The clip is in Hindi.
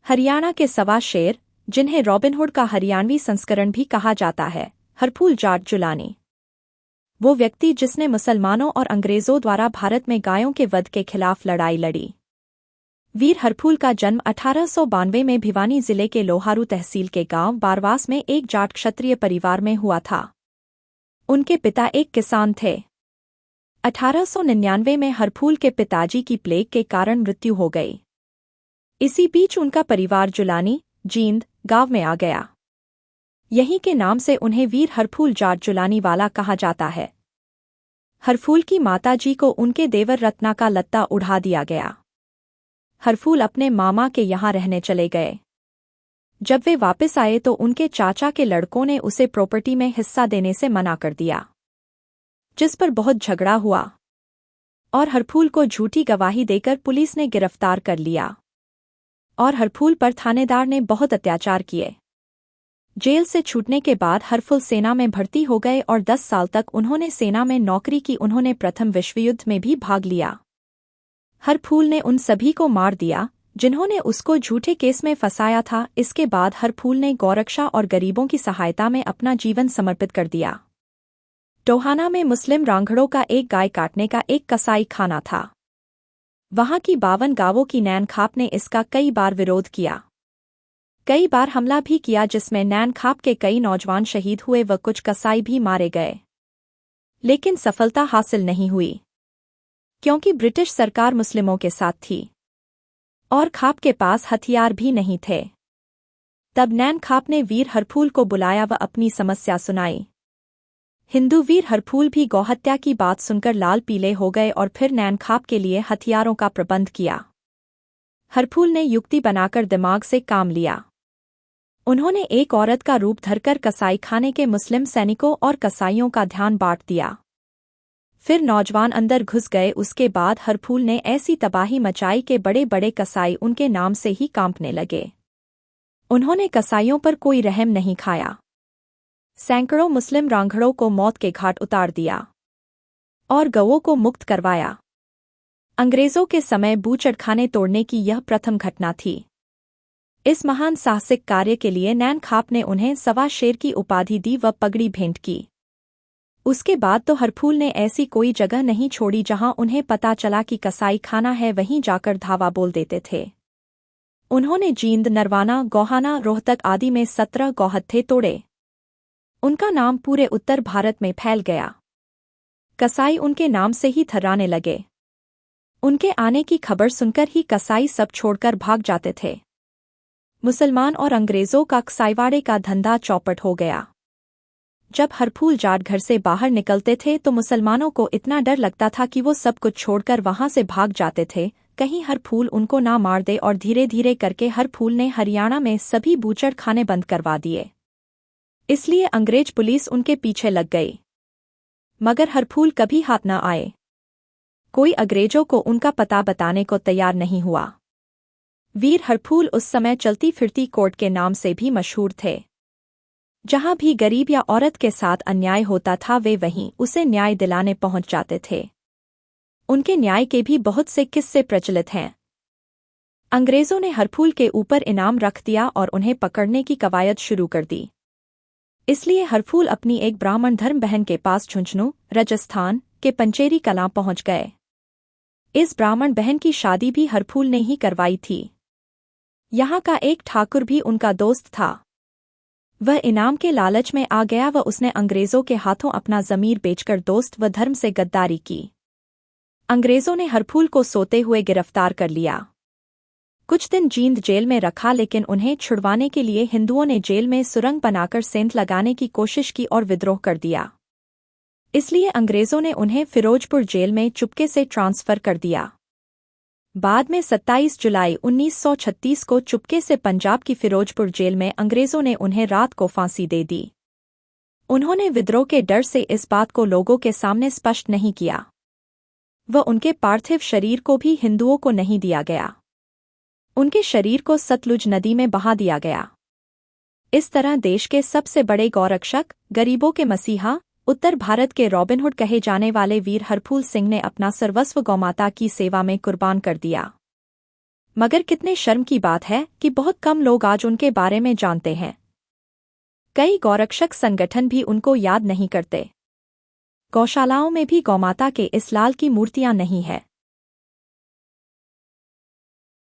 हरियाणा के सवा शेर, जिन्हें रॉबिनहुड का हरियाणवी संस्करण भी कहा जाता है, हरफूल जाट जुलानी। वो व्यक्ति जिसने मुसलमानों और अंग्रेजों द्वारा भारत में गायों के वध के खिलाफ लड़ाई लड़ी। वीर हरफूल का जन्म 1892 में भिवानी जिले के लोहारू तहसील के गांव बारवास में एक जाट क्षत्रिय परिवार में हुआ था। उनके पिता एक किसान थे। 1899 में हरफूल के पिताजी की प्लेग के कारण मृत्यु हो गई। इसी बीच उनका परिवार जुलानी, जींद गांव में आ गया। यहीं के नाम से उन्हें वीर हरफूल जाट जुलानी वाला कहा जाता है। हरफूल की माताजी को उनके देवर रत्ना का लत्ता उड़ा दिया गया। हरफूल अपने मामा के यहाँ रहने चले गए। जब वे वापस आए तो उनके चाचा के लड़कों ने उसे प्रॉपर्टी में हिस्सा देने से मना कर दिया, जिस पर बहुत झगड़ा हुआ और हरफूल को झूठी गवाही देकर पुलिस ने गिरफ्तार कर लिया और हरफूल पर थानेदार ने बहुत अत्याचार किए। जेल से छूटने के बाद हरफूल सेना में भर्ती हो गए और 10 साल तक उन्होंने सेना में नौकरी की। उन्होंने प्रथम विश्वयुद्ध में भी भाग लिया। हरफूल ने उन सभी को मार दिया जिन्होंने उसको झूठे केस में फंसाया था। इसके बाद हरफूल ने गौरक्षा और गरीबों की सहायता में अपना जीवन समर्पित कर दिया। टोहाना में मुस्लिम रांगड़ों का एक गाय काटने का एक कसाई खाना था। वहां की 52 गांवों की नैन खाप ने इसका कई बार विरोध किया, कई बार हमला भी किया, जिसमें नैन खाप के कई नौजवान शहीद हुए व कुछ कसाई भी मारे गए, लेकिन सफलता हासिल नहीं हुई क्योंकि ब्रिटिश सरकार मुस्लिमों के साथ थी और खाप के पास हथियार भी नहीं थे। तब नैन खाप ने वीर हरफूल को बुलाया व अपनी समस्या सुनाई। हिंदू वीर हरफूल भी गौहत्या की बात सुनकर लाल पीले हो गए और फिर नैन खाप के लिए हथियारों का प्रबंध किया। हरफूल ने युक्ति बनाकर दिमाग से काम लिया। उन्होंने एक औरत का रूप धरकर कसाई खाने के मुस्लिम सैनिकों और कसाईयों का ध्यान बांट दिया। फिर नौजवान अंदर घुस गए। उसके बाद हरफूल ने ऐसी तबाही मचाई कि बड़े बड़े कसाई उनके नाम से ही कांपने लगे। उन्होंने कसाईयों पर कोई रहम नहीं खाया। सैकड़ों मुस्लिम रांगड़ों को मौत के घाट उतार दिया और गवों को मुक्त करवाया। अंग्रेजों के समय बूचड़खाने तोड़ने की यह प्रथम घटना थी। इस महान साहसिक कार्य के लिए नैन खाप ने उन्हें सवा शेर की उपाधि दी व पगड़ी भेंट की। उसके बाद तो हरफूल ने ऐसी कोई जगह नहीं छोड़ी जहां उन्हें पता चला कि कसाई खाना है, वहीं जाकर धावा बोल देते थे। उन्होंने जींद, नरवाना, गोहाना, रोहतक आदि में 17 गौहत्थे तोड़े। उनका नाम पूरे उत्तर भारत में फैल गया। कसाई उनके नाम से ही थर्राने लगे। उनके आने की खबर सुनकर ही कसाई सब छोड़कर भाग जाते थे। मुसलमान और अंग्रेजों का कसाईवाड़े का धंधा चौपट हो गया। जब हरफूल जाट घर से बाहर निकलते थे तो मुसलमानों को इतना डर लगता था कि वो सब कुछ छोड़कर वहां से भाग जाते थे, कहीं हरफूल उनको ना मार दे। और धीरे धीरे करके हरफूल ने हरियाणा में सभी बूचड़ खाने बंद करवा दिए। इसलिए अंग्रेज पुलिस उनके पीछे लग गई, मगर हरफूल कभी हाथ न आए। कोई अंग्रेजों को उनका पता बताने को तैयार नहीं हुआ। वीर हरफूल उस समय चलती फिरती कोर्ट के नाम से भी मशहूर थे। जहां भी गरीब या औरत के साथ अन्याय होता था वे वहीं उसे न्याय दिलाने पहुंच जाते थे। उनके न्याय के भी बहुत से किस्से प्रचलित हैं। अंग्रेजों ने हरफूल के ऊपर इनाम रख दिया और उन्हें पकड़ने की कवायद शुरू कर दी। इसलिए हरफूल अपनी एक ब्राह्मण धर्म बहन के पास झुंझुनू, राजस्थान के पंचेरी कलां पहुंच गए। इस ब्राह्मण बहन की शादी भी हरफूल ने ही करवाई थी। यहाँ का एक ठाकुर भी उनका दोस्त था। वह इनाम के लालच में आ गया व उसने अंग्रेजों के हाथों अपना ज़मीर बेचकर दोस्त व धर्म से गद्दारी की। अंग्रेजों ने हरफूल को सोते हुए गिरफ्तार कर लिया। कुछ दिन जींद जेल में रखा, लेकिन उन्हें छुड़वाने के लिए हिंदुओं ने जेल में सुरंग बनाकर सेंध लगाने की कोशिश की और विद्रोह कर दिया। इसलिए अंग्रेजों ने उन्हें फिरोजपुर जेल में चुपके से ट्रांसफर कर दिया। बाद में 27 जुलाई 1936 को चुपके से पंजाब की फिरोजपुर जेल में अंग्रेजों ने उन्हें रात को फांसी दे दी। उन्होंने विद्रोह के डर से इस बात को लोगों के सामने स्पष्ट नहीं किया व उनके पार्थिव शरीर को भी हिंदुओं को नहीं दिया गया। उनके शरीर को सतलुज नदी में बहा दिया गया। इस तरह देश के सबसे बड़े गौरक्षक, गरीबों के मसीहा, उत्तर भारत के रॉबिनहुड कहे जाने वाले वीर हरफूल सिंह ने अपना सर्वस्व गौमाता की सेवा में कुर्बान कर दिया। मगर कितने शर्म की बात है कि बहुत कम लोग आज उनके बारे में जानते हैं। कई गौरक्षक संगठन भी उनको याद नहीं करते। गौशालाओं में भी गौमाता के इस लाल की मूर्तियां नहीं है।